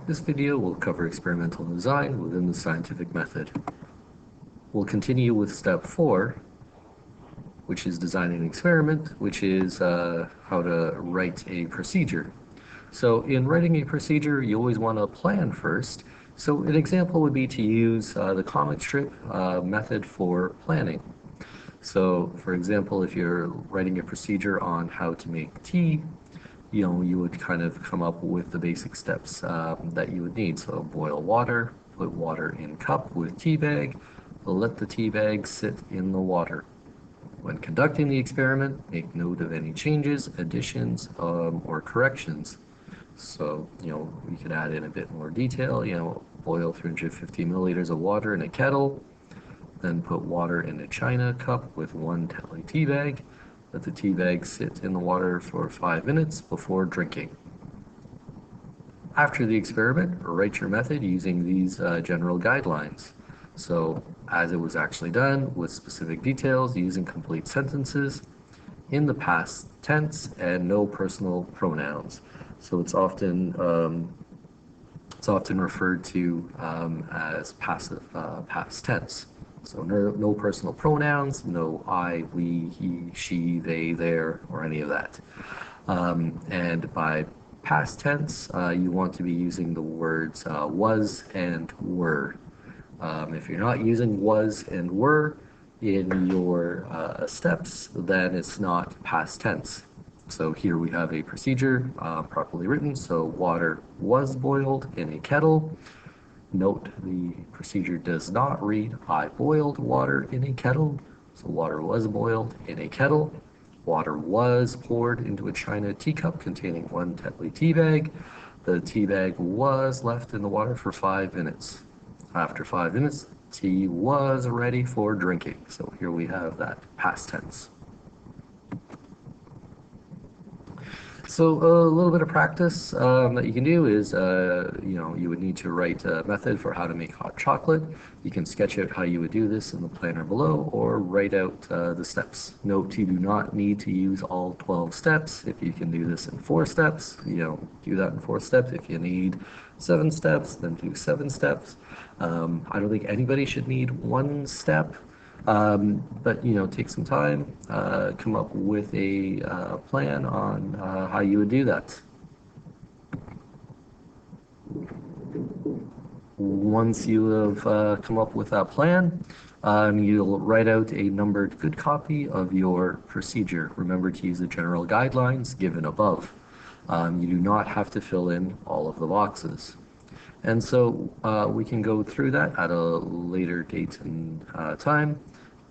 This video will cover experimental design within the scientific method. We'll continue with step 4, which is designing an experiment, which is how to write a procedure. So in writing a procedure, you always want to plan first. So an example would be to use the comic strip method for planning. So for example, if you're writing a procedure on how to make tea, you would kind of come up with the basic steps that you would need. So boil water, put water in cup with tea bag, let the tea bag sit in the water. When conducting the experiment, make note of any changes, additions, or corrections. So, we could add in a bit more detail, boil 350 milliliters of water in a kettle, then put water in a china cup with 1 Tetley tea bag. Let the tea bag sit in the water for 5 minutes before drinking. After the experiment, write your method using these general guidelines. So, as it was actually done, with specific details, using complete sentences, in the past tense, and no personal pronouns. So it's often referred to as passive past tense. So no personal pronouns, no I, we, he, she, they, their, or any of that. And by past tense, you want to be using the words was and were. If you're not using was and were in your steps, then it's not past tense. So here we have a procedure properly written. So water was boiled in a kettle. Note the procedure does not read I boiled water in a kettle. So water was boiled in a kettle. Water was poured into a china teacup containing 1 Tetley tea bag. The tea bag was left in the water for 5 minutes. After 5 minutes, tea was ready for drinking. So here we have that past tense. So a little bit of practice that you can do is, you would need to write a method for how to make hot chocolate. You can sketch out how you would do this in the planner below, or write out the steps. Note you do not need to use all 12 steps. If you can do this in 4 steps, do that in 4 steps. If you need 7 steps, then do 7 steps. I don't think anybody should need 1 step. But take some time, come up with a plan on how you would do that. Once you have come up with that plan, you'll write out a numbered good copy of your procedure. Remember to use the general guidelines given above. You do not have to fill in all of the boxes. And so we can go through that at a later date and time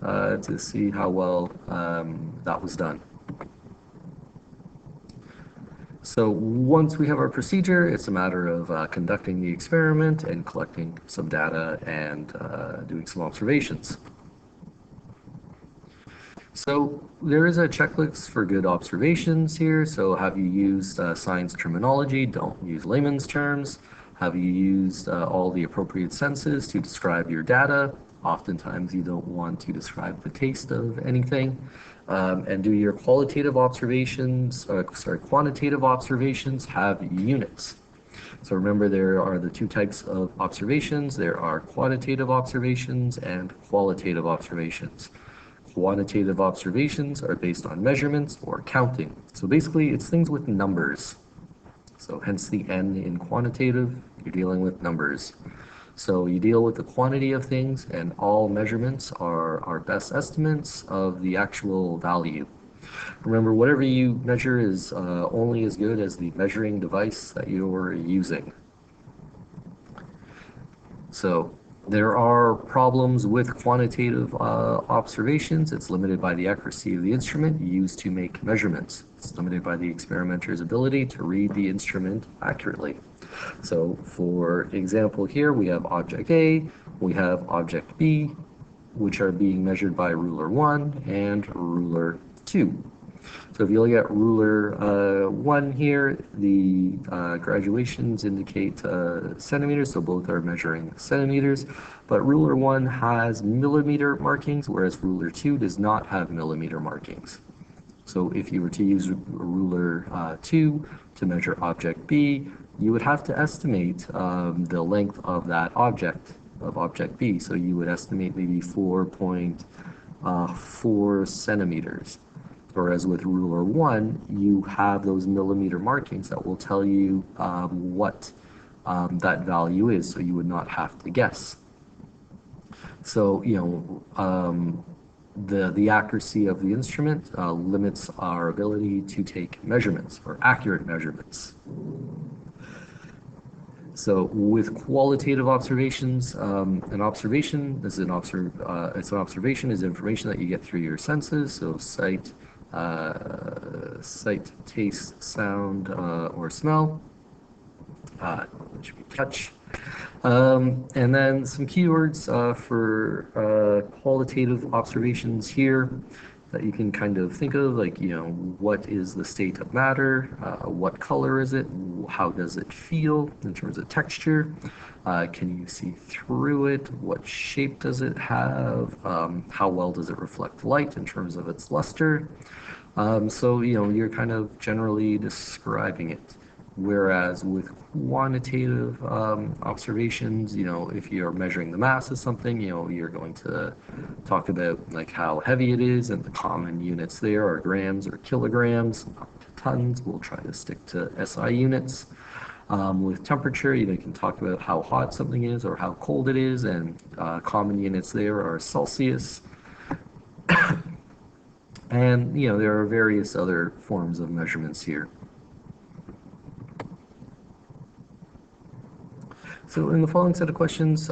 to see how well that was done. So once we have our procedure, it's a matter of conducting the experiment and collecting some data and doing some observations. So there is a checklist for good observations here. So have you used science terminology? Don't use layman's terms. Have you used all the appropriate senses to describe your data? Oftentimes you don't want to describe the taste of anything. And do your quantitative observations have units? So remember, there are the 2 types of observations. There are quantitative observations and qualitative observations. Quantitative observations are based on measurements or counting. So basically, it's things with numbers. So hence the N in quantitative, you're dealing with numbers. So you deal with the quantity of things, and all measurements are best estimates of the actual value. Remember, whatever you measure is only as good as the measuring device that you're using. So there are problems with quantitative observations. It's limited by the accuracy of the instrument used to make measurements. It's limited by the experimenter's ability to read the instrument accurately. So for example here, we have object A, we have object B, which are being measured by ruler 1 and ruler 2. So if you look at ruler 1 here, the graduations indicate centimeters, so both are measuring centimeters, but ruler 1 has millimeter markings, whereas ruler 2 does not have millimeter markings. So if you were to use ruler 2 to measure object B, you would have to estimate the length of that object, of object B. So you would estimate maybe 4.4 centimeters. Whereas with ruler 1, you have those millimeter markings that will tell you what that value is, so you would not have to guess. So, the accuracy of the instrument limits our ability to take measurements, or accurate measurements. So with qualitative observations, an observation is it's an observation is information that you get through your senses, so sight, taste, sound, or smell, which would be touch. And then some keywords for qualitative observations here that you can kind of think of, like, what is the state of matter? What color is it? How does it feel in terms of texture? Can you see through it? What shape does it have? How well does it reflect light in terms of its luster? So, you're kind of generally describing it. Whereas with quantitative observations, if you're measuring the mass of something, you're going to talk about like how heavy it is, and the common units there are grams or kilograms, up to tons. We'll try to stick to SI units. With temperature, you can talk about how hot something is or how cold it is, and common units there are Celsius. And there are various other forms of measurements here. So in the following set of questions,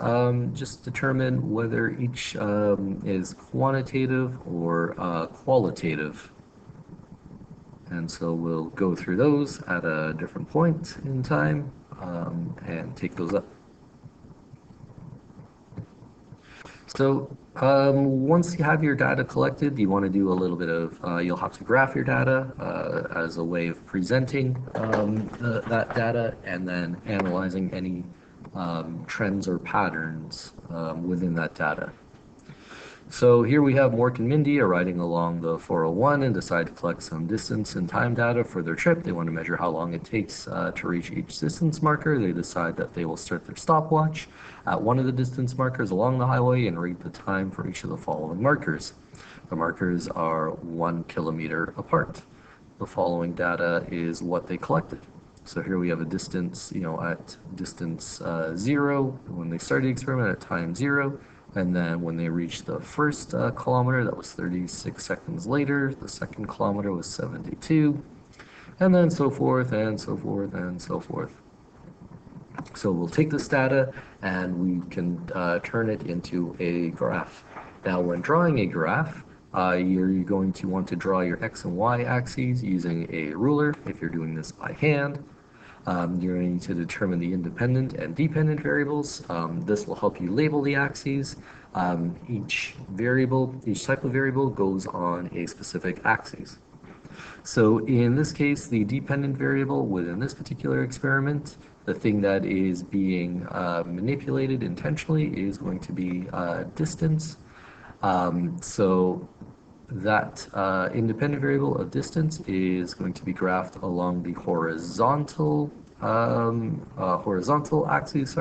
just determine whether each is quantitative or qualitative. And so we'll go through those at a different point in time and take those up. So once you have your data collected, you want to do a little bit of, you'll have to graph your data as a way of presenting that data, and then analyzing any trends or patterns within that data. So here we have Mork and Mindy are riding along the 401 and decide to collect some distance and time data for their trip. They want to measure how long it takes to reach each distance marker. They decide that they will start their stopwatch at one of the distance markers along the highway and read the time for each of the following markers. The markers are 1 kilometer apart. The following data is what they collected. So here we have a distance, at distance 0 when they started the experiment at time 0. And then when they reached the first kilometer, that was 36 seconds later. The second kilometer was 72. And then so forth and so forth and so forth. So we'll take this data and we can turn it into a graph. Now when drawing a graph, you're going to want to draw your X and Y axes using a ruler if you're doing this by hand. You're going to determine the independent and dependent variables. This will help you label the axes. Each type of variable goes on a specific axis. So in this case, the dependent variable within this particular experiment, the thing that is being manipulated intentionally is going to be distance. So that independent variable of distance is going to be graphed along the horizontal axis,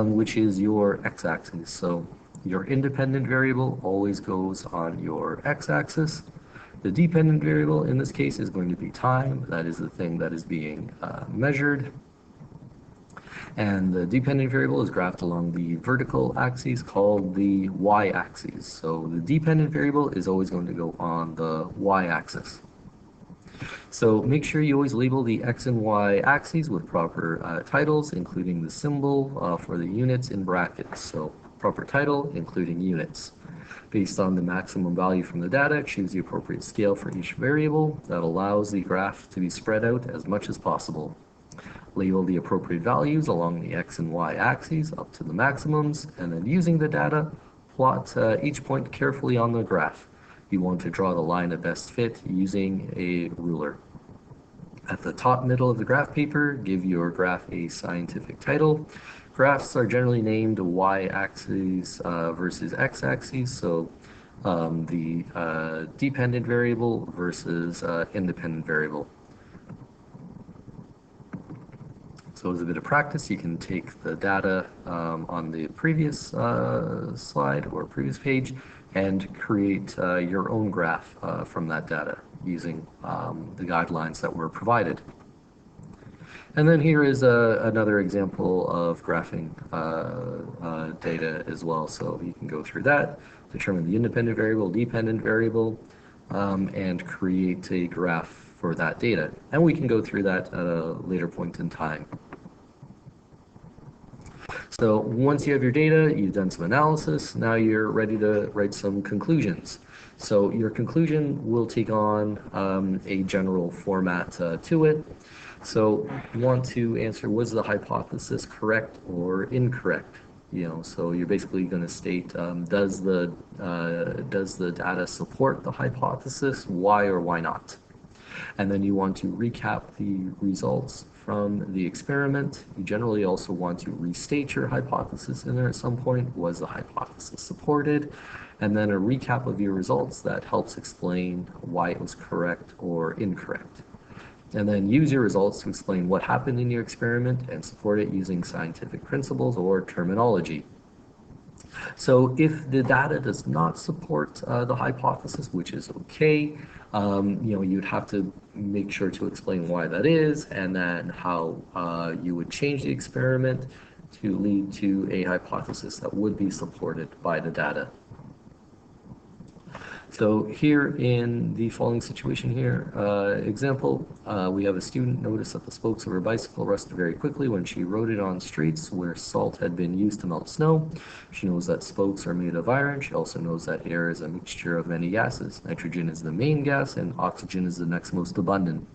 which is your x-axis. So your independent variable always goes on your x-axis. The dependent variable in this case is going to be time. That is the thing that is being measured. And the dependent variable is graphed along the vertical axis called the y-axis. So the dependent variable is always going to go on the y-axis. So make sure you always label the x and y axes with proper titles, including the symbol for the units in brackets. So proper title, including units. Based on the maximum value from the data, choose the appropriate scale for each variable that allows the graph to be spread out as much as possible. Label the appropriate values along the x and y axes up to the maximums, and then using the data, plot each point carefully on the graph. You want to draw the line of best fit using a ruler. At the top middle of the graph paper, give your graph a scientific title. Graphs are generally named y-axis versus x-axis, so the dependent variable versus independent variable. So as a bit of practice, you can take the data on the previous slide or previous page and create your own graph from that data using the guidelines that were provided. And then here is another example of graphing data as well. So you can go through that, determine the independent variable, dependent variable, and create a graph for that data. And we can go through that at a later point in time. So once you have your data, you've done some analysis, now you're ready to write some conclusions. So your conclusion will take on a general format to it. So you want to answer, was the hypothesis correct or incorrect? So you're basically going to state, does the data support the hypothesis? Why or why not? And then you want to recap the results from the experiment. You generally also want to restate your hypothesis in there at some point. Was the hypothesis supported? And then a recap of your results that helps explain why it was correct or incorrect. And then use your results to explain what happened in your experiment and support it using scientific principles or terminology. So if the data does not support the hypothesis, which is okay, you'd have to make sure to explain why that is, and then how you would change the experiment to lead to a hypothesis that would be supported by the data. So here in the following situation here, example, we have a student notice that the spokes of her bicycle rusted very quickly when she rode it on streets where salt had been used to melt snow. She knows that spokes are made of iron. She also knows that air is a mixture of many gases. Nitrogen is the main gas and oxygen is the next most abundant.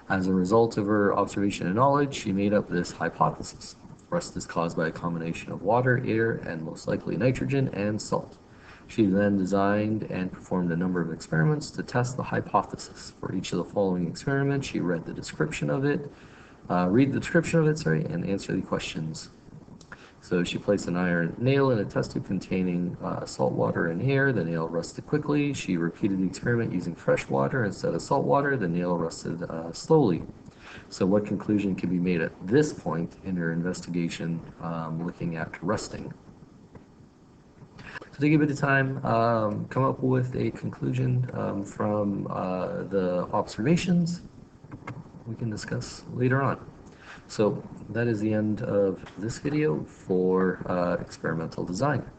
As a result of her observation and knowledge, she made up this hypothesis. Rust is caused by a combination of water, air, and most likely nitrogen and salt. She then designed and performed a number of experiments to test the hypothesis. For each of the following experiments, she read the description of it, and answer the questions. So she placed an iron nail in a test tube containing salt water and air. The nail rusted quickly. She repeated the experiment using fresh water instead of salt water. The nail rusted slowly. So what conclusion can be made at this point in her investigation looking at rusting? So take a bit of time, come up with a conclusion from the observations we can discuss later on. So that is the end of this video for experimental design.